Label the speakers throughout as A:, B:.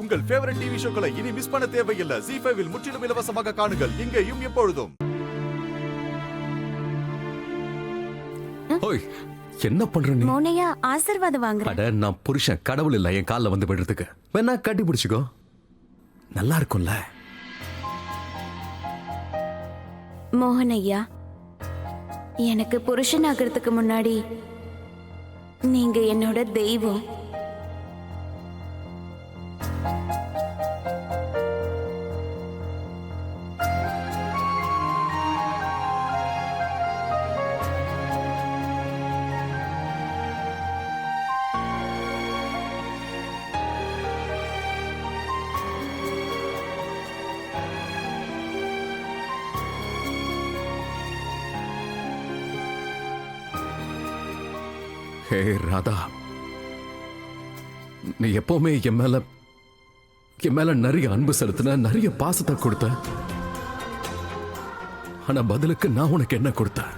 A: உங்கள் favourite TV ஷோக்களை இனி miss பண்ண தேவையில்லை. ZEE5 இல் முற்றிலும் இலவசமாக காணுங்கள், இங்கேயும் எப்பொழுதும்.
B: ஓய், என்ன பண்ற நீ?
C: மோனையா ஆசீர்வாதம் வாங்குறேன்.
B: அட, நான் புருஷன், கடவுள் இல்ல என் கால்ல வந்து விடுறதுக்கு. வேணா கட்டி பிடிச்சுக்கோ, நல்லா இருக்கும்ல.
C: மோகனையா, எனக்கு புருஷன் ஆகிறதுக்கு முன்னாடி நீங்க என்னோட தெய்வம்.
B: ஹே ராதா, நீ எப்பவுமே என் மேல நிறைய அன்பு செலுத்தின, நிறைய பாசத்தை கொடுத்த. ஆனா பதிலுக்கு நான் உனக்கு என்ன கொடுத்தேன்?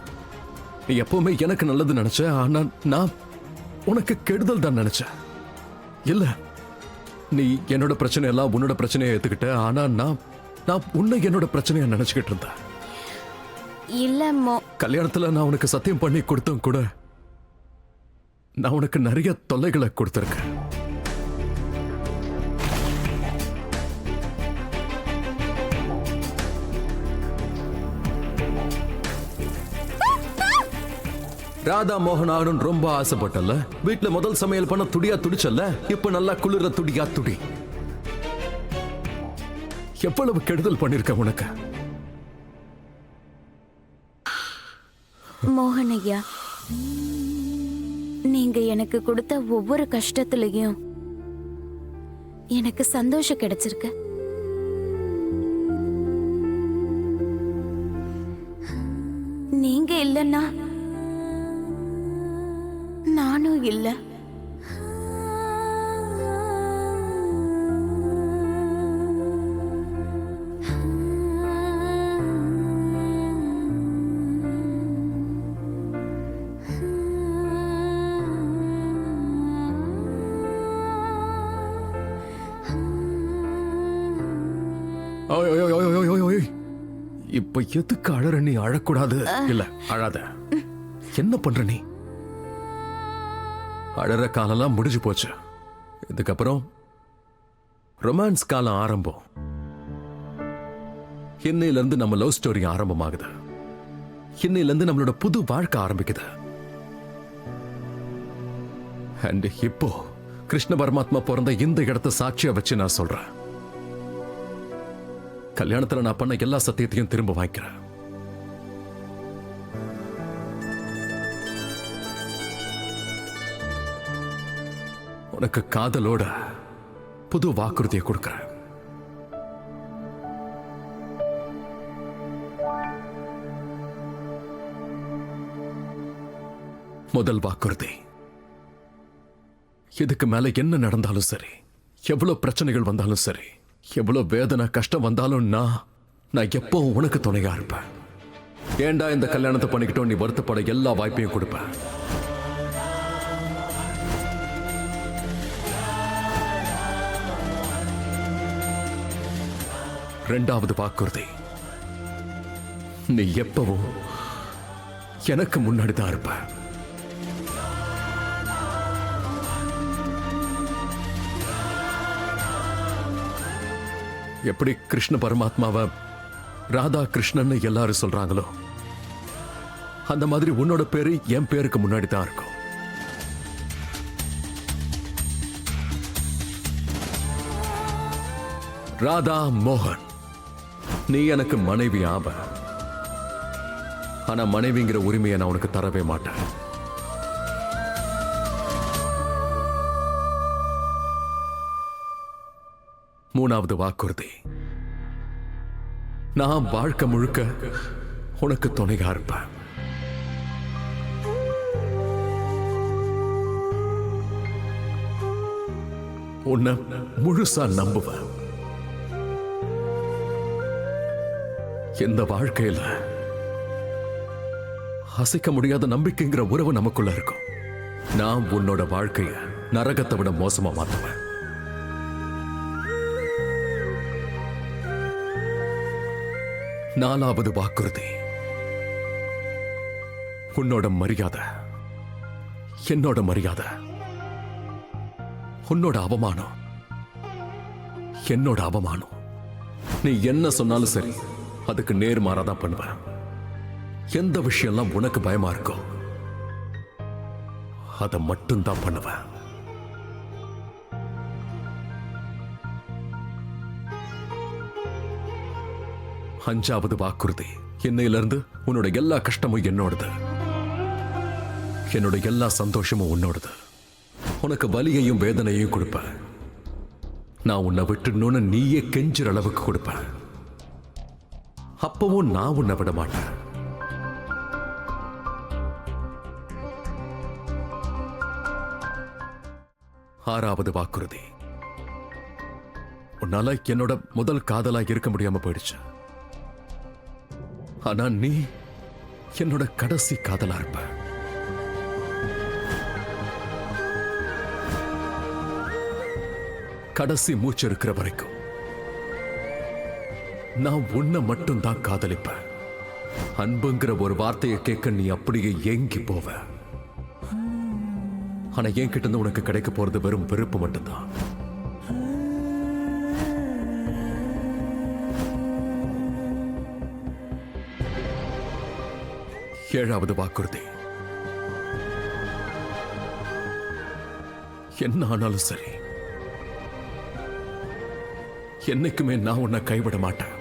B: நீ எப்பவுமே எனக்கு நல்லது நினைச்ச, ஆனா நான் உனக்கு கெடுதல் தான் நினைச்சேன். இல்ல, நீ என்னோட பிரச்சனை எல்லாம் உன்னோட பிரச்சனையை ஏத்துக்கிட்ட. ஆனா நான் உன்னை என்னோட பிரச்சனையா நினைச்சுக்கிட்டு இருந்தேன்.
C: இல்ல
B: கல்யாணத்துல நான் உனக்கு சத்தியம் பண்ணி கொடுத்தும் கூட நான் உனக்கு நிறைய தொல்லைகளை கொடுத்திருக்கேன். ராதா மோகன் ஆகணும் ரொம்ப ஆசைப்பட்டல. வீட்டுல முதல் சமையல் பண்ண துடியா துடிச்சல்ல, இப்ப நல்லா குளிர துடியா துடி. எவ்வளவு கெடுதல் பண்ணிருக்க உனக்கு.
C: மோகனையா, நீங்க எனக்கு கொடுத்த ஒவ்வொரு கஷ்டத்திலையும் எனக்கு சந்தோஷம் கிடைச்சிருக்கு. நீங்க இல்லைன்னா நானும் இல்லை.
B: இப்ப எதுக்கு அழற? நீ அழக்கூடாது. இல்ல, அழாத. என்ன பண்ற நீ? அழற காலம்லாம் முடிஞ்சு போச்சு. இதுக்கப்புறம் ரொமான்ஸ் காலம் ஆரம்பம். இன்னையில இருந்து நம்ம லவ் ஸ்டோரி ஆரம்பமாகுது. இன்னையில இருந்து நம்மளோட புது வாழ்க்கை ஆரம்பிக்குது. அண்ட் இப்போ கிருஷ்ண பரமாத்மா பிறந்த இந்த இடத்தை சாட்சியா வச்சு நான் சொல்றேன், கல்யாணத்துல நான் பண்ண எல்லா சத்தியத்தையும் திரும்ப வாங்கிக்கிறேன். உனக்கு காதலோட புது வாக்குறுதியை கொடுக்கிறேன். முதல் வாக்குறுதி, இதுக்கு மேல என்ன நடந்தாலும் சரி, எவ்வளவு பிரச்சனைகள் வந்தாலும் சரி, எவ்வளவு வேதனை கஷ்டம் வந்தாலும் நான் எப்போ உனக்கு துணையா இருப்பேன். ஏண்டா இந்த கல்யாணத்தை பண்ணிக்கிட்டோம் நீ வருத்தப்பட எல்லா வாய்ப்பையும் கொடுப்பேன். இரண்டாவது வாக்குறுதி, நீ எப்பவும் எனக்கு முன்னாடி தான் இருப்ப. எப்படி கிருஷ்ண பரமாத்மாவை ராதா கிருஷ்ணன் எல்லாரும் சொல்றாங்களோ, அந்த மாதிரி உன்னோட பேரு என் பேருக்கு முன்னாடி தான் இருக்கும். ராதா மோகன், நீ எனக்கு மனைவி ஆவ. ஆனா மனைவிங்கிற உரிமையை நான் உனக்கு தரவே மாட்டேன். மூணாவது வாக்குறுதி, நான் வாழ்க்கை முழுக்க உனக்கு துணையா இருப்பேன். உன்னை முழுசா நம்புவேன். இந்த வாழ்க்கையில அசைக்க முடியாத நம்பிக்கைங்கிற உறவு நமக்குள்ள இருக்கும். நான் உன்னோட வாழ்க்கைய நரகத்தை விட மோசமா மாத்துவேன். 4வது வாக்குறுதி. உன்னோட மரியாதை என்னோட மரியாதை, உன்னோட அவமானம் என்னோட அவமானம். நீ என்ன சொன்னாலும் சரி, அதுக்கு நேர்மாறாதான் பண்ணுவேன். எந்த விஷயம்லாம் உனக்கு பயமா இருக்கோ அதை மட்டும்தான் பண்ணுவேன். அஞ்சாவது வாக்குறுதி. இன்னையிலிருந்து உன்னோட எல்லா கஷ்டமும் என்னோடது, என்னோட எல்லா சந்தோஷமும் உன்னோடது. உனக்கு வலியையும் வேதனையையும் கொடுப்பேன். நான் உன்னை விட்டுணும்னு நீயே கெஞ்சுற அளவுக்கு கொடுப்பேன். அப்பவும் நான் உன்னை விட மாட்டேன். ஆறாவது வாக்குறுதி. உன்னால என்னோட முதல் காதலா இருக்க முடியாம போயிடுச்சு. ஆனா நீ என்னோட கடைசி காதலா இருப்ப. கடைசி மூச்சு இருக்கிற வரைக்கும் நான் உன்னை மட்டும் தான் காதலிப்பேன். அன்புங்கிற ஒரு வார்த்தையை கேட்க நீ அப்படியே ஏங்கி போவ. ஆனா என்கிட்ட இருந்து உனக்கு கிடைக்க போறது வெறும் வெறுப்பு மட்டும்தான். ஏழாவது வாக்குறுதி. என்ன ஆனாலும் சரி, என்னைக்குமே நான் உன்னை கைவிட மாட்டேன்.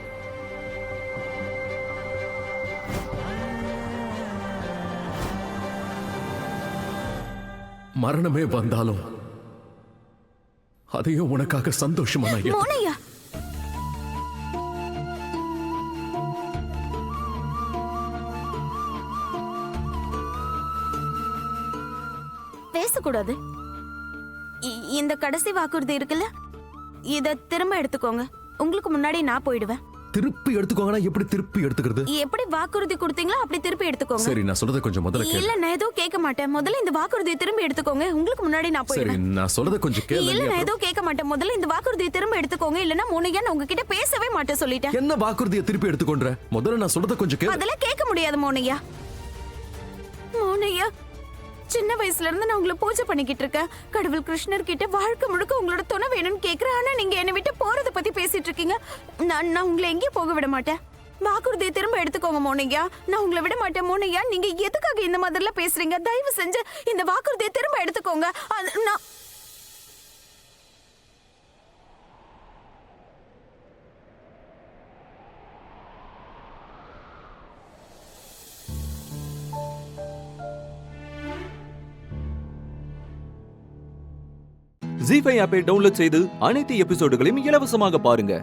B: மரணமே வந்தாலும் அதையும் உனக்காக சந்தோஷமா நான் ஏத்துக்கிறேன்.
C: மோனையா, பேசக்கூடாது. இந்த கடைசி வாக்குறுதி இருக்குல்ல, இத திரும்ப எடுத்துக்கோங்க. உங்களுக்கு முன்னாடி நான் போயிடுவேன்.
B: திருப்பி எடுத்துக்கோங்கன்னா எப்படி திருப்பி எடுத்துக்கிறது?
C: எப்படி வாக்குறுதி கொடுத்தீங்களோ அப்படி திருப்பி எடுத்துக்கோங்க.
B: சரி, நான் சொல்றத கொஞ்சம் முதல்ல கேளு.
C: இல்ல, நான் எதுவும் கேட்க மாட்டேன். முதல்ல இந்த வாக்குறுதியை திரும்ப எடுத்துக்கோங்க. உங்களுக்கு முன்னாடி நான்
B: சரி,
C: போயிடுவேன்.
B: நான் சொல்றத கொஞ்சம் கேளு.
C: இல்ல, நான் எதுவும் கேட்க மாட்டேன். முதல்ல இந்த வாக்குறுதியை திரும்ப எடுத்துக்கோங்க. இல்லனா மோனையா, நான் உங்ககிட்ட பேசவே மாட்டேன் சொல்லிட்டேன்.
B: என்ன வாக்குறுதியை திருப்பி எடுத்துக்கொண்ட? முதல்ல நான் சொல்றத கொஞ்சம் கேளு.
C: அதெல்லாம் கேட்க முடியாது மோனையா. மோனையா, சின்ன வயசுல இருந்து நான் உங்களை பூஜை பண்ணிக்கிட்டு இருக்கேன். கடவுள் கிருஷ்ணர் கிட்ட வாழ்க்கை முழுக்க உங்களோட துணை வேணும்னு கேக்குறேன். ஆனா நீங்க என்னை விட்டு போறத பத்தி பேசிட்டு இருக்கீங்க. நான் உங்களை எங்கேயும் போக விட மாட்டேன். வாக்குறுதியை திரும்ப எடுத்துக்கோங்க மோனையா. நான் உங்களை விட மாட்டேன் மோனையா. நீங்க எதுக்காக இந்த மாதிரிலாம் பேசுறீங்க? தயவு செஞ்சு இந்த வாக்குறுதியை திரும்ப எடுத்துக்கோங்க. நான்
D: ஜீ5 ஆப்பை டவுன்லோட் செய்து அனைத்து எபிசோடுகளையும் இலவசமாக பாருங்க.